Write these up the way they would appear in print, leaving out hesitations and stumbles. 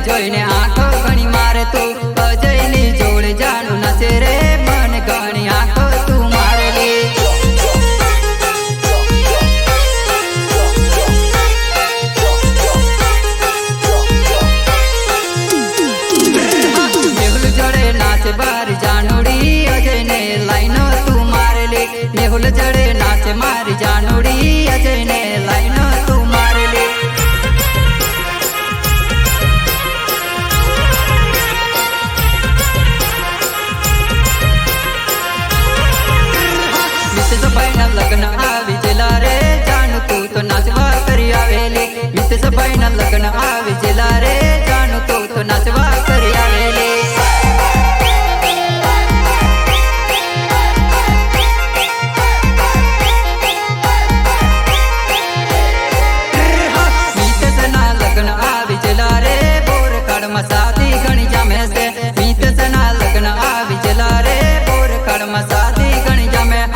જોઈને આંખો ઘણી મારે તું અજયની જોડે જાનું નચે રે મને ઘણી આંખો તું મારેલી મેહુલ જોડે નાચે બારી જાનુડી અજયને લાઈનો તું મારેલી મેહુલ જોડે નાચે મારી જાનુડી અજયને લાઈનો તું મારેલી ભાઈના લગ્ન આવી જેલા રે જાણું તું તો નાચવા કરી આવેલી મિતેશ ભાઈના લગ્ન આવી જેલા રે જાણું તું તો નાચવા કરી આવેલી મિતેશના લગ્ન આવી જેલા રે બોરખાડમાં સાદી ઘણી જામે છે મિતેશના લગ્ન આવી જેલા રે બોરખાડમાં સાદી ઘણી જામે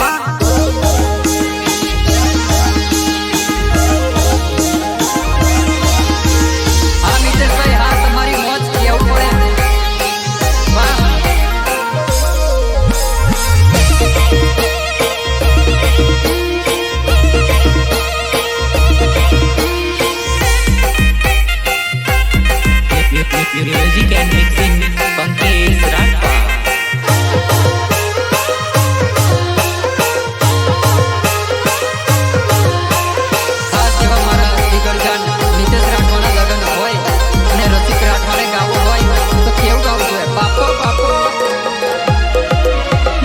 Music and mixing Pankaj Ratpa. ખાસ એવા મારા દિગ્ગજાન મિતેશ રાઠવાના લગ્ન હોય અને રસિક રાઠવાને ગાવું હોય તો કેવું ગાવું જોઈએ બાપો બાપો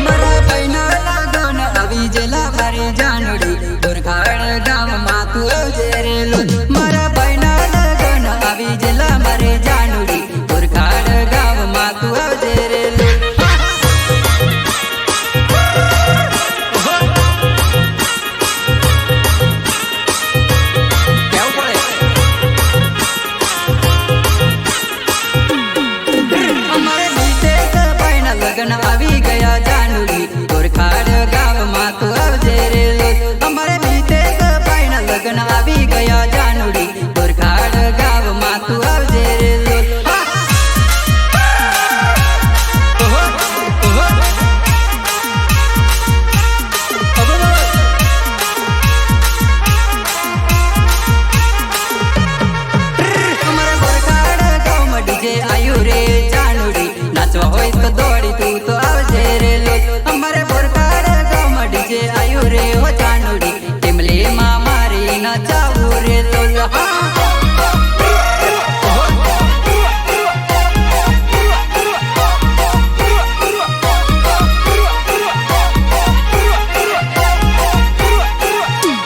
મારા ભાઈના લગ્ન આવી જેલા મારી જાનુડી બોરખાડ ગામમાં તું આવજે રે લોલ મારા ભાઈના લગ્ન આવી જેલા મારી જાનુડી બોરખાડ ગામમાં તું આવજે રે લોલ લગ્ન આવી ગયા જાનુડી બોરખાડ ગામમાં તું આવજે રે લોલ અમારે મિતેશ ભાઈના લગ્ન આવી ગયા જાનુડી બોરખાડ ગામમાં તું આવજે રે લોલ અમારે બોરખાડ ગામમાં ડીજે આયુ રે જાનુડી નાચવા હોય તો દોડી તું તો આવજે રે લોલ અમારે બોરખાડ ગામમાં ડીજે આયુ રે હો જાનુડી ટીમલીમાં મારી નચાવું રે લોલ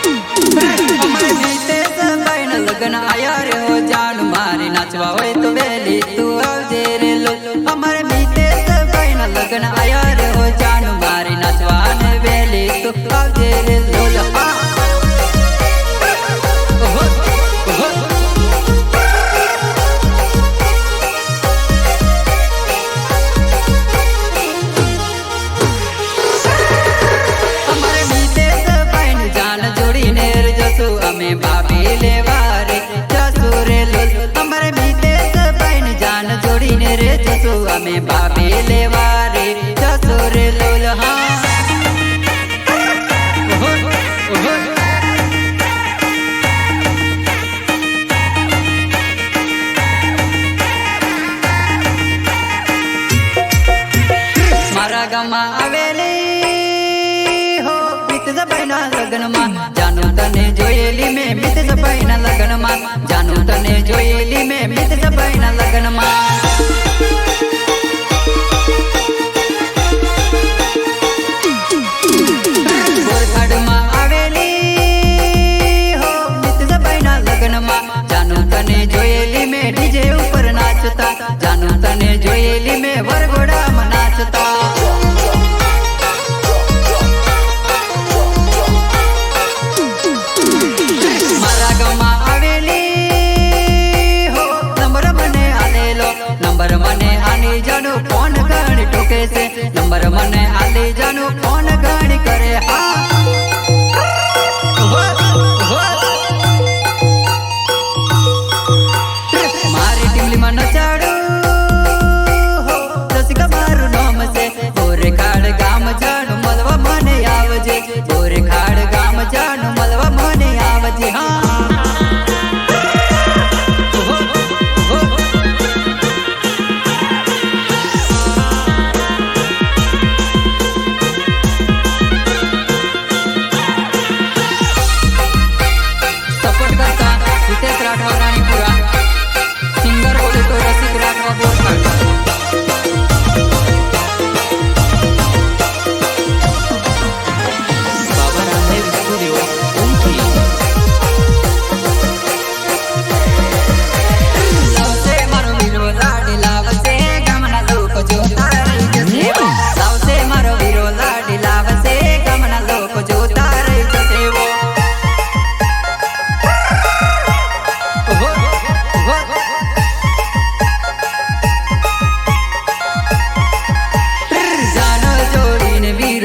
અમારે મિતેશ ભાઈના લગ્ન આયા રે હો જાનું મારે નાચવા હોય તો વેલી તું આવજે રે લોલ અમારે મિતેશ ભાઈના લગ્ન આયા રે હો જાનું મારે નાચવા ને વેલી તું આવજે રે લોલ અમારે મિતેશ ભાઈની જાન જોડીને જશું અમે ભાભી લેવા રે જશું રે લોલ અમારે મિતેશ ભાઈની જાન જોડીને રે જશું અમે ભાભી લેવા રે જશું રે લોલ હા મારા ગામમાં આવેલી હો મિતેશ ભાઈના લગ્નમાં જાનું તને જોયેલી મેં મિતેશ ભાઈના લગ્નમાં જાનું તને જોયેલી મેં મિતેશ ભાઈના લગ્નમાં બોરખાડમાં આવેલી હો મિતેશ ભાઈના લગ્નમાં જાનું તને જોયેલી મેં ડીજે ઉપર નાચતા જાનું તને જોયેલી મેં વરઘોડામાં નાચતા મારા ગામમાં આવેલી હો નંબર મને આલેલો નંબર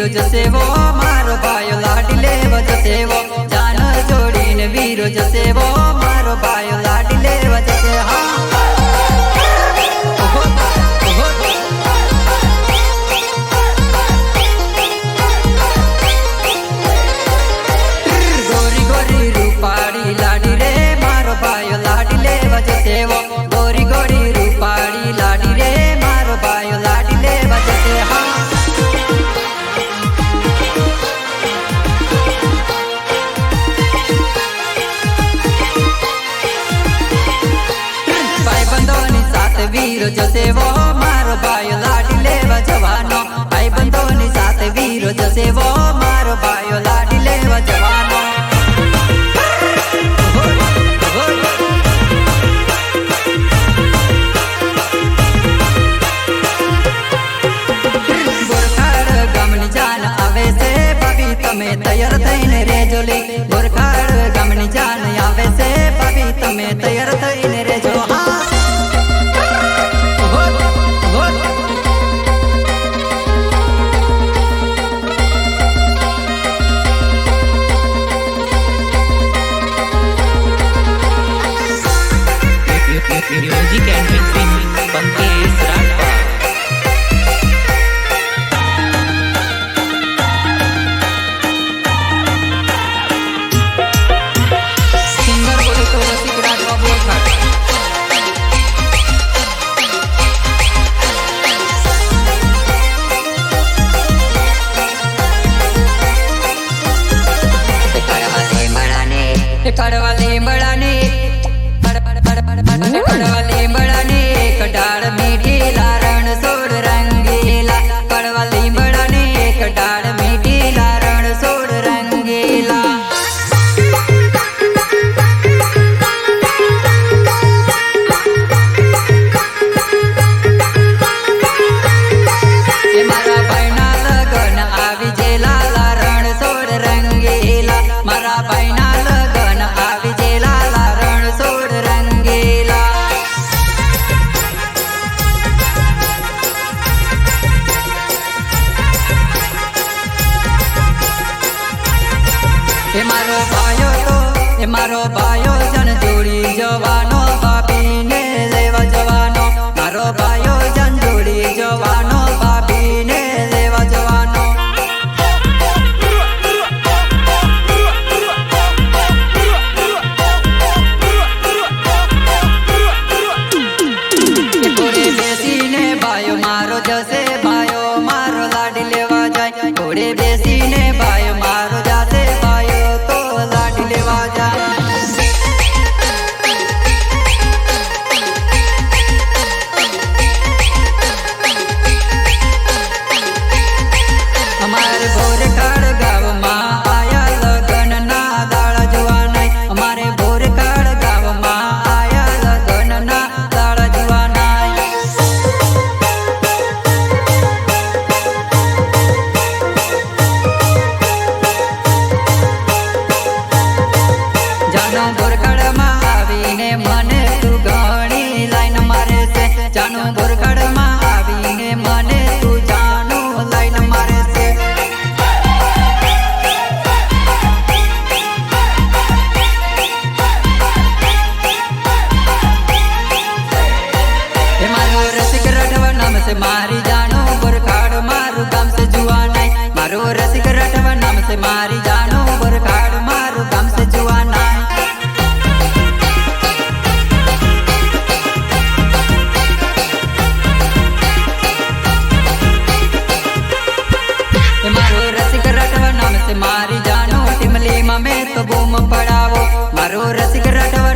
વીરો જસેવો મારો ભાઈઓ લાડી લેવા જસેવો જાન જોડીને વીરો જસેવો મારો ભાઈઓ લાડી લેવા જશે હા ગોરી ગોરી રૂપાળી લાડી રે મારો ભાઈઓ લાડી લેવા જસેવો ગોરી ગોરી રૂપાળી લાડી રે મારો ભાઈઓ લાડી લેવા જશે હા ભાઈબંધોની સાથે વીરો જસેવો મારો ભાઈઓ લાડી લેવા જવાનો ભાઈબંધોની સાથે વીરો જસેવો મારો ભાઈઓ લાડી લેવા જવાનો ગોરખાડ ગામની જાન આવે છે ભાભી તમે તૈયાર થઈને રેજો લે ગોરખાડ ગામની જાન આવે છે ભાભી તમે તૈયાર થઈને રેજો હા Music and mixing Pankaj Ratwa. Singer બોલે તો રસિક રાઠવા બોરખાડ કડવા લીમડાને કડવા લીમડાને એક ડાળ મીઠી લારણ સોડ રંગીલા કડવા લીમડાને એક ડાળ મીઠી લારણ સોડ રંગીલા એ મારા ભાઈના લગન આવી જેલા લારણ સોડ રંગીલા મારા ભાઈના લગન આવી જેલા લારણ સોડ રંગીલા એ મારો ભાઈઓ જન જોડી જવાનો ભાભીને લેવા જવાનો મારો ભાઈઓ જન જોડી જવાનો ભાભીને લેવા જવાનો ઘોડે બેસીને ભાઈઓ મારો જશે ભાઈઓ મારો લાડી લેવા જાય ઘોડે બેસીને ભાઈઓ મારો જાશે ભાઈઓ તો લાડી લેવા જાય અમારે ભોરખાડ ગામમાં આયા લગનના દાડા જોવાનાય અમારે ભોરખાડ ગામમાં આયા લગનના દાડા જોવાનાય જાનો ભોરખાડમાં આવીને મને તું ઘણી લાઈન મારે છે જાનો ભોરખાડમાં આવીને મને તું જાનું લાઈન મારે છે એ મારો રસિક રાઠવા નામ છે મારી જાનો ભોરખાડ મારું ગામ છે જુવાનાય મારો રસિક રાઠવા નામ છે મારી જાનો ભોરખાડ મારું ગામ છે જુવાનાય એ મારો રસિક રાઠવા નામ છે મારી જાનો ટીમલીમાં મેં તો બૂમ પડાવો મારો રસિક રાઠવા